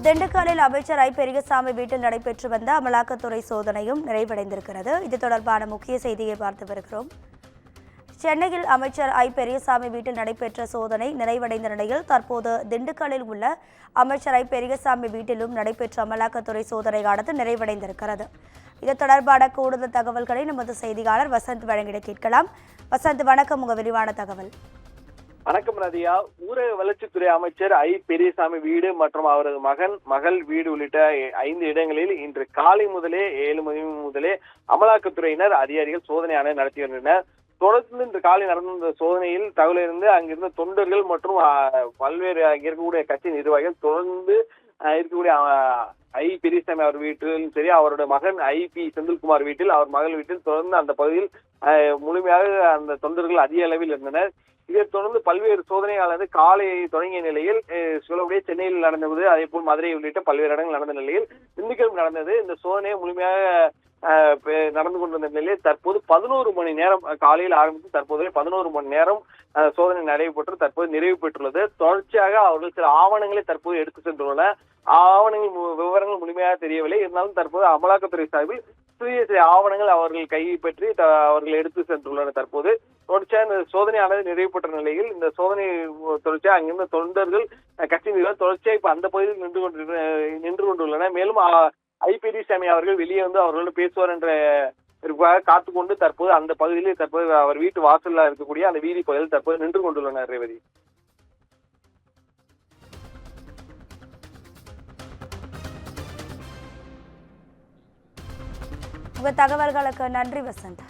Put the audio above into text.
திண்டுக்கல்லில் அமைச்சர் ஐ பெரியசாமி வீட்டில் நடைபெற்று வந்த அமலாக்கத்துறை சோதனையும் நிறைவடைந்திருக்கிறது. இது தொடர்பான முக்கிய செய்தியை பார்த்து வருகிறோம். சென்னையில் அமைச்சர் ஐ பெரியசாமி வீட்டில் நடைபெற்ற சோதனை நிறைவடைந்த நிலையில் தற்போது திண்டுக்கல்லில் உள்ள அமைச்சர் ஐ பெரியசாமி வீட்டிலும் நடைபெற்ற அமலாக்கத்துறை சோதனையானது நிறைவடைந்திருக்கிறது. இது தொடர்பான கூடுதல் தகவல்களை நமது செய்தியாளர் வசந்த் வழங்கிட கேட்கலாம். வசந்த், வணக்கம். உங்க விரிவான தகவல். வணக்கம் நதியா. ஊரக வளர்ச்சித்துறை அமைச்சர் ஐ பெரியசாமி வீடு மற்றும் அவரது மகள் வீடு உள்ளிட்ட 5 இடங்களில் இன்று காலை முதலே 7 மணி முதலே அமலாக்கத்துறையினர் அதிகாரிகள் சோதனை நடத்தி வருகின்றனர். தொடர்ந்து இன்று காலை நடந்த சோதனையில் தகவலிருந்து அங்கிருந்த தொண்டர்கள் மற்றும் பல்வேறு அங்கே இருக்கக்கூடிய கட்சி நிர்வாகிகள் தொடர்ந்து இருக்கக்கூடிய ஐ பெரியசாமி அவர் வீட்டிலும் சரி, அவருடைய மகன் ஐ பி செந்தில்குமார் வீட்டில், அவர் மகள் வீட்டில் தொடர்ந்து அந்த பகுதியில் முழுமையாக அந்த தொண்டர்கள் அதிக அளவில் இருந்தனர். இதைத் தொடர்ந்து பல்வேறு சோதனையானது காலை தொடங்கிய நிலையில் சொல்லக்கூடிய சென்னையில் நடந்தது, அதே போல் மதுரை உள்ளிட்ட பல்வேறு இடங்கள் நடந்த நிலையில் திண்டுக்கல் நடந்தது. இந்த சோதனையை முழுமையாக நடந்து கொண்டிருந்த நிலையில் தற்போது 11 மணி நேரம் காலையில் ஆரம்பித்து தற்போது 11 மணி நேரம் சோதனை நடைபெற்று தற்போது நிறைவு பெற்றுள்ளது. தொடர்ச்சியாக அவர்கள் சில ஆவணங்களை தற்போது எடுத்து சென்றுள்ளன. ஆவணங்கள் விவரங்கள் முழுமையாக தெரியவில்லை. இருந்தாலும் தற்போது அமலாக்கத்துறை சார்பில் சில ஆவணங்கள் அவர்கள் கைப்பற்றி அவர்கள் எடுத்து சென்றுள்ளனர். தற்போது தொடர்ச்சியாக இந்த சோதனையானது நிறைவு பெற்ற நிலையில் இந்த சோதனை தொடர்ச்சியாக அங்கிருந்த தொண்டர்கள் கட்சி நிர்வாகிகள் தொடர்ச்சியாக இப்ப அந்த பகுதியில் நின்று கொண்டுள்ளனர். மேலும் ஐ பெரியசாமி அவர்கள் வெளியே வந்து அவர்களோடு பேசுவார் என்ற காத்துக்கொண்டு தற்போது அந்த பகுதியில் தற்போது அவர் வீட்டு வாசல்ல இருக்கக்கூடிய அந்த வீதி பகுதியில் தற்போது நின்று கொண்டுள்ளனர். ரேவதி, உங்க தகவல்களுக்கு நன்றி வசந்த்.